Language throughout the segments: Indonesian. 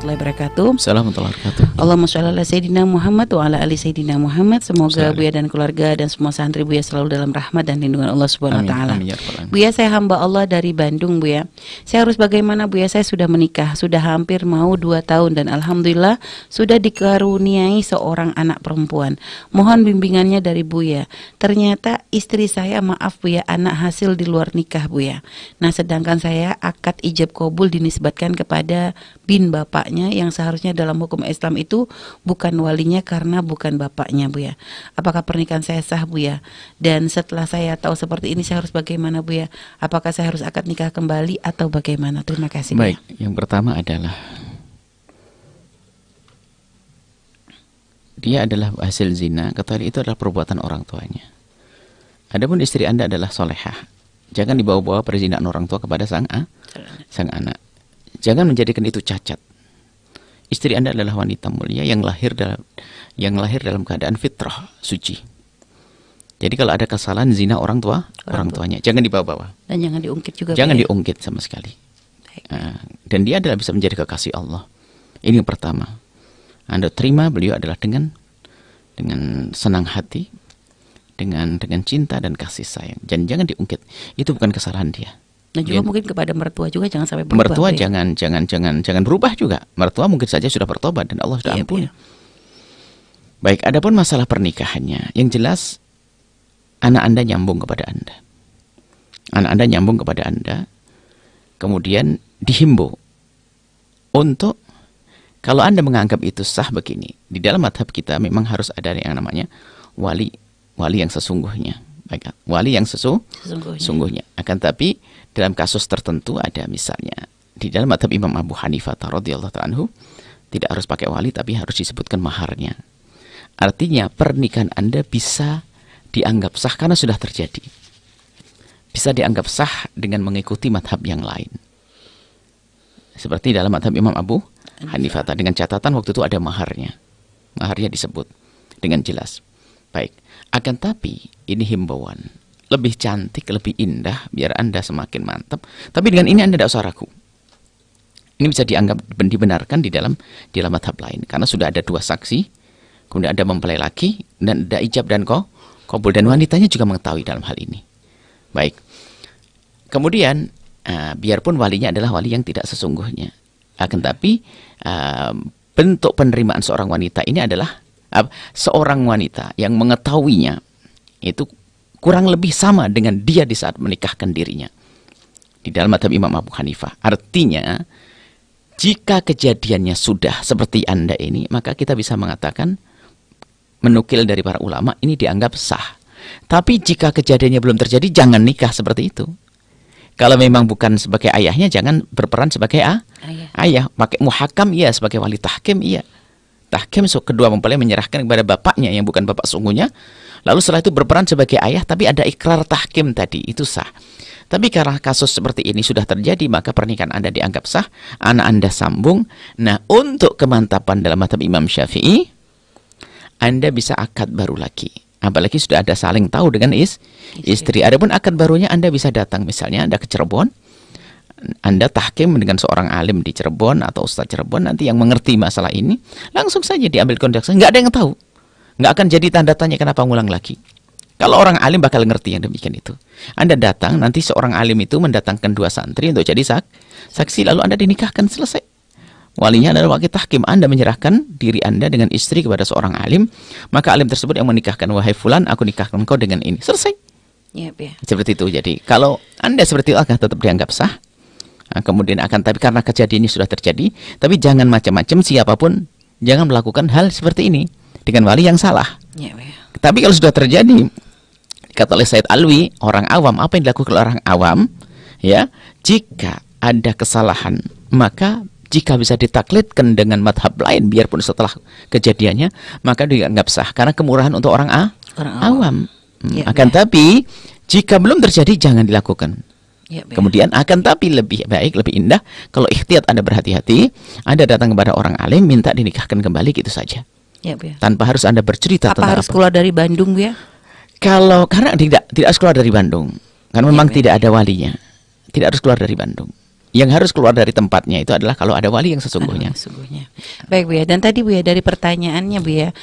warahmatullahi wabarakatuh. Assalamualaikum warahmatullahi wabarakatuh. Allahumma sholli ala Sayyidina Muhammad wa ala ali Sayyidina Muhammad. Semoga Assalamualaikum. Buya dan keluarga dan semua santri Buya selalu dalam rahmat dan lindungan Allah Subhanahu wa taala. Amin, ya rabbal alamin. Buya, saya hamba Allah dari Bandung, Buya. Saya harus bagaimana, Buya? Saya sudah menikah, sudah hampir mau 2 tahun dan alhamdulillah sudah dikaruniai seorang anak perempuan. Mohon bimbingannya dari Buya. Ternyata istri saya, maaf Buya, anak hasil di luar nikah, Buya. Nah, sedangkan saya akad ijab kabul dinisbatkan kepada bin bapaknya yang seharusnya dalam hukum Islam itu bukan walinya karena bukan bapaknya, Buya. Apakah pernikahan saya sah, Buya? Dan setelah saya tahu seperti ini, saya harus bagaimana, Buya? Apakah saya harus akad nikah kembali atau bagaimana? Terima kasih, Buya. Baik, yang pertama adalah dia adalah hasil zina, ketahui itu adalah perbuatan orang tuanya. Adapun istri Anda adalah solehah, jangan dibawa-bawa perzinaan orang tua kepada sang anak. Jangan menjadikan itu cacat. Istri Anda adalah wanita mulia yang lahir dalam keadaan fitrah, suci. Jadi kalau ada kesalahan zina orang tuanya, jangan dibawa-bawa. Dan jangan diungkit juga. Jangan Buya. diungkit sama sekali. Dan dia adalah bisa menjadi kekasih Allah. Ini yang pertama. Anda terima beliau adalah dengan senang hati, dengan cinta dan kasih sayang. Dan jangan diungkit. Itu bukan kesalahan dia. Dan juga mungkin kepada mertua juga jangan sampai berubah. Mertua Buya. jangan berubah juga. Mertua mungkin saja sudah bertobat dan Allah sudah ampuni. Buya. Baik, adapun masalah pernikahannya, yang jelas anak Anda nyambung kepada Anda. Anak Anda nyambung kepada Anda. Kemudian dihimbau untuk, kalau Anda menganggap itu sah begini, di dalam madhab kita memang harus ada yang namanya wali yang sesungguhnya. Baik, wali yang sesungguhnya. Akan tapi dalam kasus tertentu ada, misalnya di dalam madhab Imam Abu Hanifah radhiyallahu ta'ala anhu, tidak harus pakai wali tapi harus disebutkan maharnya. Artinya pernikahan Anda bisa dianggap sah karena sudah terjadi. Bisa dianggap sah dengan mengikuti madhab yang lain. Seperti dalam madhab Imam Abu Hanifah, dengan catatan waktu itu ada maharnya. Maharnya disebut dengan jelas. Baik, akan tapi ini himbauan. Lebih cantik, lebih indah, biar Anda semakin mantap. Tapi dengan ini Anda tidak usah ragu. Ini bisa dianggap dibenarkan di dalam madhab lain. Karena sudah ada 2 saksi, kemudian ada mempelai laki, dan ada ijab dan qabul. Dan wanitanya juga mengetahui dalam hal ini. Baik. Kemudian, biarpun walinya adalah wali yang tidak sesungguhnya. Akan tapi, bentuk penerimaan seorang wanita ini adalah seorang wanita yang mengetahuinya itu kurang lebih sama dengan dia di saat menikahkan dirinya. Di dalam madhab Imam Abu Hanifah. Artinya, jika kejadiannya sudah seperti Anda ini, maka kita bisa mengatakan, menukil dari para ulama, ini dianggap sah. Tapi jika kejadiannya belum terjadi, jangan nikah seperti itu. Kalau memang bukan sebagai ayahnya, jangan berperan sebagai ayah. Pakai muhakam, iya. Sebagai wali tahkim, iya. Tahkim, kedua mempelai menyerahkan kepada bapaknya yang bukan bapak sungguhnya. Lalu setelah itu berperan sebagai ayah, tapi ada ikrar tahkim tadi, itu sah. Tapi karena kasus seperti ini sudah terjadi, maka pernikahan Anda dianggap sah, anak Anda sambung. Nah, untuk kemantapan dalam madhab Imam Syafi'i, Anda bisa akad baru lagi. Apalagi sudah ada saling tahu dengan istri. Adapun akad barunya Anda bisa datang, misalnya Anda ke Cirebon, Anda tahkim dengan seorang alim di Cirebon atau ustaz Cirebon nanti yang mengerti masalah ini, langsung saja diambil kontrak. Nggak ada yang tahu. Nggak akan jadi tanda tanya kenapa ngulang lagi. Kalau orang alim bakal ngerti yang demikian itu. Anda datang, nanti seorang alim itu mendatangkan 2 santri untuk jadi saksi, lalu Anda dinikahkan, selesai. Walinya adalah wakil tahkim. Anda menyerahkan diri Anda dengan istri kepada seorang alim, maka alim tersebut yang menikahkan, wahai fulan, aku nikahkan kau dengan ini. Selesai. Ya. Seperti itu. Jadi kalau Anda seperti itu akan tetap dianggap sah. Nah, kemudian akan, tapi karena kejadian ini sudah terjadi, tapi jangan macam-macam, siapapun jangan melakukan hal seperti ini dengan wali yang salah. Ya. Tapi kalau sudah terjadi, kata oleh Said Alwi, orang awam, apa yang dilakukan oleh orang awam, ya, jika ada kesalahan, maka jika bisa ditaklidkan dengan madhab lain, biarpun setelah kejadiannya, maka dianggap sah karena kemurahan untuk orang awam. Akan tapi jika belum terjadi, jangan dilakukan. Kemudian akan tapi lebih baik, lebih indah kalau ikhtiyat Anda berhati-hati, Anda datang kepada orang alim, minta dinikahkan kembali, gitu saja. Tanpa harus Anda bercerita tentang harus keluar dari Bandung, Bu ya? Karena tidak harus keluar dari Bandung. Karena memang tidak ada walinya. Tidak harus keluar dari Bandung. Yang harus keluar dari tempatnya itu adalah kalau ada wali yang sesungguhnya. Sesungguhnya. Baik Bu ya. Dan tadi Bu ya dari pertanyaannya Bu ya,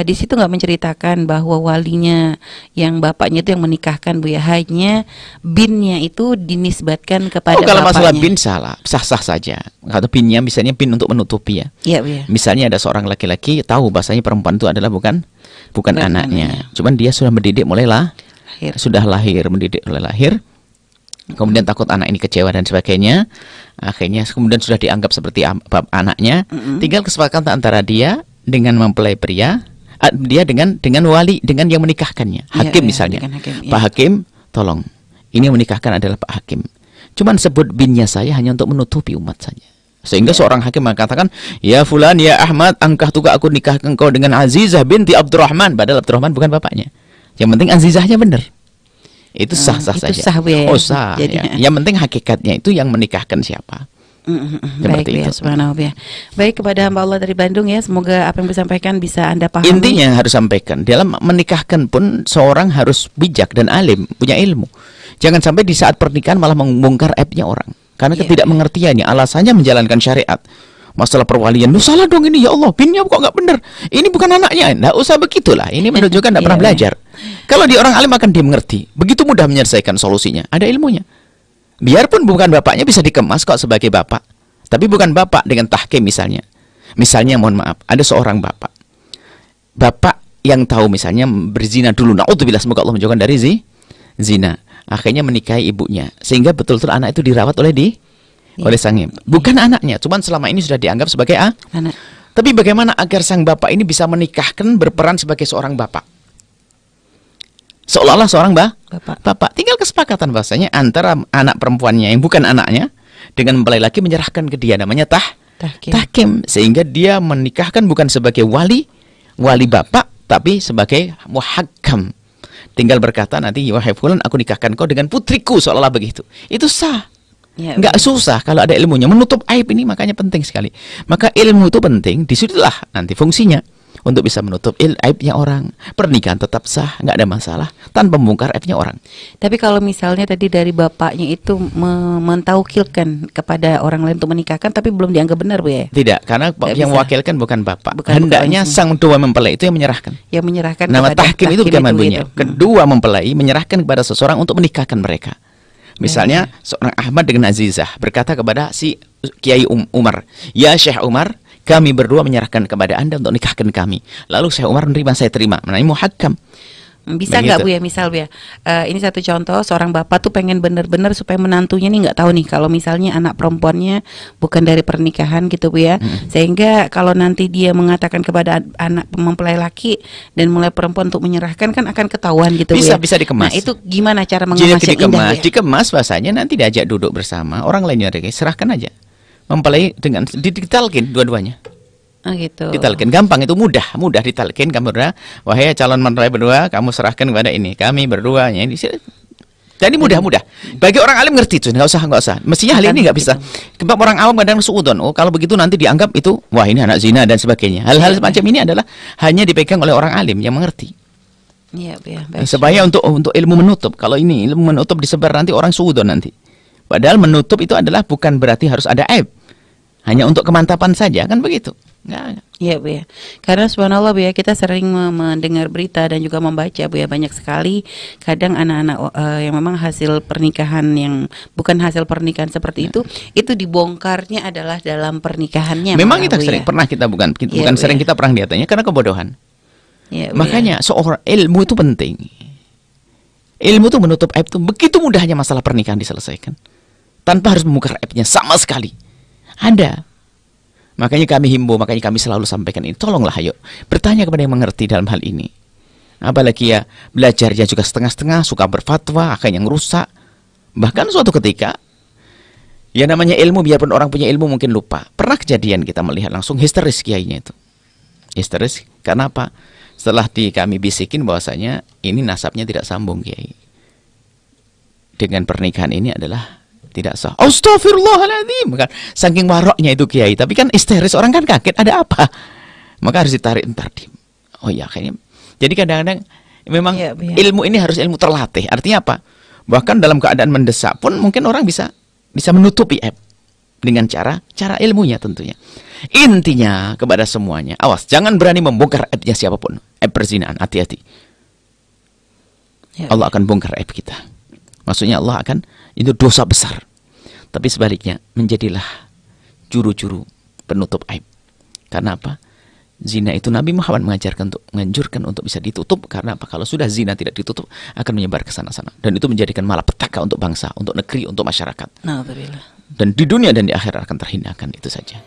di situ nggak menceritakan bahwa walinya yang bapaknya itu yang menikahkan Bu ya, hanya binnya itu dinisbatkan kepada kalau bapaknya. masalah bin salah, sah-sah saja. Kalau binnya misalnya bin untuk menutupi ya. Iya Bu ya. Misalnya ada seorang laki-laki tahu bahasanya perempuan itu adalah bukan anaknya. Cuman dia sudah mendidik sudah lahir, mendidik mulai lahir. Kemudian takut anak ini kecewa dan sebagainya. Akhirnya kemudian sudah dianggap seperti anaknya. Tinggal kesepakatan antara dia dengan mempelai pria, dia dengan wali, dengan yang menikahkannya. Hakim misalnya. Hakim, Pak Hakim, tolong. Ini yang menikahkan adalah Pak Hakim. Cuman sebut binnya saya hanya untuk menutupi umat saja. Sehingga seorang hakim mengatakan, ya fulan, ya Ahmad, angkah tuka aku nikahkan kau dengan Azizah binti Abdurrahman. Padahal Abdurrahman bukan bapaknya. Yang penting Azizahnya benar. Itu sah-sah saja. Sah, ya. Oh sah. Ya. Yang penting hakikatnya itu yang menikahkan siapa. Baik ya, subhanallah ya. Baik, kepada hamba Allah dari Bandung ya, semoga apa yang disampaikan bisa Anda pahami. Intinya yang harus sampaikan, dalam menikahkan pun seorang harus bijak dan alim, punya ilmu. Jangan sampai di saat pernikahan malah membongkar aibnya orang. Karena ketidakmengertiannya, alasannya menjalankan syariat. Masalah perwalian, lu salah dong ini ya Allah, binnya kok nggak benar. Ini bukan anaknya, nggak usah begitulah. Ini menunjukkan nggak pernah belajar. Kalau di orang alim akan dia mengerti. Begitu mudah menyelesaikan solusinya. Ada ilmunya. Biarpun bukan bapaknya bisa dikemas kok sebagai bapak. Tapi bukan bapak dengan tahkim misalnya. Misalnya mohon maaf, ada seorang bapak. Bapak yang tahu misalnya berzina dulu. Na'udzubillah, semoga Allah menjauhkan dari zina. Akhirnya menikahi ibunya. Sehingga betul-betul anak itu dirawat oleh sang ibu. Bukan anaknya, cuman selama ini sudah dianggap sebagai anak. Tapi bagaimana agar sang bapak ini bisa menikahkan berperan sebagai seorang bapak? Seolah-olah seorang bapak. Tinggal kesepakatan bahasanya antara anak perempuannya yang bukan anaknya dengan mempelai laki menyerahkan ke dia, namanya tahkim. Sehingga dia menikahkan bukan sebagai wali bapak, tapi sebagai muhakkam. Tinggal berkata nanti, wahai fulan, aku nikahkan kau dengan putriku, seolah-olah begitu. Itu sah. Nggak susah kalau ada ilmunya. Menutup aib ini makanya penting sekali. Maka ilmu itu penting, disitulah nanti fungsinya untuk bisa menutup aibnya orang. Pernikahan tetap sah, nggak ada masalah tanpa membongkar aibnya orang. Tapi kalau misalnya tadi dari bapaknya itu mentaukilkan kepada orang lain untuk menikahkan, tapi belum dianggap benar Bu ya? Tidak, karena yang mewakilkan bukan bapak. Hendaknya sang dua mempelai itu yang menyerahkan. Yang menyerahkan. Nama tahkim itu bagaimana bunyinya? Kedua mempelai menyerahkan kepada seseorang untuk menikahkan mereka. Misalnya seorang Ahmad dengan Azizah berkata kepada si Kiai Umar, ya Syekh Umar, kami berdua menyerahkan kepada Anda untuk nikahkan kami. Lalu Syekh Umar menerima, saya terima. Namanya muhakkam. Bisa nggak Bu ya, misal Bu ya, ini satu contoh, seorang bapak tuh pengen bener-bener supaya menantunya nih nggak tahu nih kalau misalnya anak perempuannya bukan dari pernikahan gitu Bu ya, sehingga kalau nanti dia mengatakan kepada anak mempelai laki dan mulai perempuan untuk menyerahkan kan akan ketahuan gitu Bu ya. Bisa dikemas. Nah itu gimana cara mengemas yang indah Bu ya? Dikemas bahasanya nanti diajak duduk bersama orang lainnya, serahkan aja mempelai dengan ditalkin dua-duanya. Oh gitu. Ditalkin gampang, itu mudah ditalkin. Kamu berdua, wahai calon mempelai berdua, kamu serahkan kepada ini, kami berdua ini. Jadi mudah. Bagi orang alim ngerti itu, nggak usah. Mestinya hal ini nggak bisa. Sebab orang awam kadang suudon. Oh kalau begitu nanti dianggap itu, wah ini anak zina dan sebagainya. Hal-hal semacam ini adalah hanya dipegang oleh orang alim yang mengerti. Iya, Supaya untuk ilmu menutup. Kalau ini ilmu menutup disebar nanti orang suudon nanti. Padahal menutup itu adalah bukan berarti harus ada aib. Hanya untuk kemantapan saja, kan begitu. Iya Bu ya. Karena subhanallah Bu ya, kita sering mendengar berita dan juga membaca Bu ya, banyak sekali kadang anak-anak yang memang hasil pernikahan yang bukan hasil pernikahan seperti itu dibongkarnya adalah dalam pernikahannya. Memang kita sering pernah sering kita pernah lihatnya karena kebodohan. Ya, makanya seorang ilmu itu penting. Ilmu itu menutup aib itu begitu mudahnya masalah pernikahan diselesaikan tanpa harus membongkar aibnya sama sekali. Ada. Makanya kami himbau, makanya kami selalu sampaikan ini. Tolonglah ayo, bertanya kepada yang mengerti dalam hal ini. Apalagi ya, belajarnya juga setengah-setengah, suka berfatwa, akhirnya ngerusak. Bahkan suatu ketika, ya namanya ilmu, biarpun orang punya ilmu mungkin lupa. Pernah kejadian kita melihat langsung histeris kiainya itu. Histeris, karena apa? Setelah kami bisikin bahwasanya ini nasabnya tidak sambung kiai. Dengan pernikahan ini adalah tidak sah. Astaghfirullahaladzim. Saking waroknya itu kiai. Tapi kan histeris, orang kan kaget, ada apa? Maka harus ditarik entar dim. Oh ya, kayaknya. Jadi kadang-kadang memang ilmu ini harus ilmu terlatih. Artinya apa? Bahkan dalam keadaan mendesak pun mungkin orang bisa menutupi aib. Dengan cara ilmunya tentunya. Intinya kepada semuanya, awas, jangan berani membongkar aibnya siapapun. Aib perzinahan, hati-hati. Ya. Allah akan bongkar aib kita. Maksudnya Allah akan, itu dosa besar. Tapi sebaliknya, menjadilah juru-juru penutup aib. Karena apa? Zina itu Nabi Muhammad menganjurkan untuk bisa ditutup. Karena apa? Kalau sudah zina tidak ditutup, akan menyebar ke sana-sana. Dan itu menjadikan malapetaka untuk bangsa, untuk negeri, untuk masyarakat. Alhamdulillah. Dan di dunia dan di akhirat akan terhinakan, itu saja.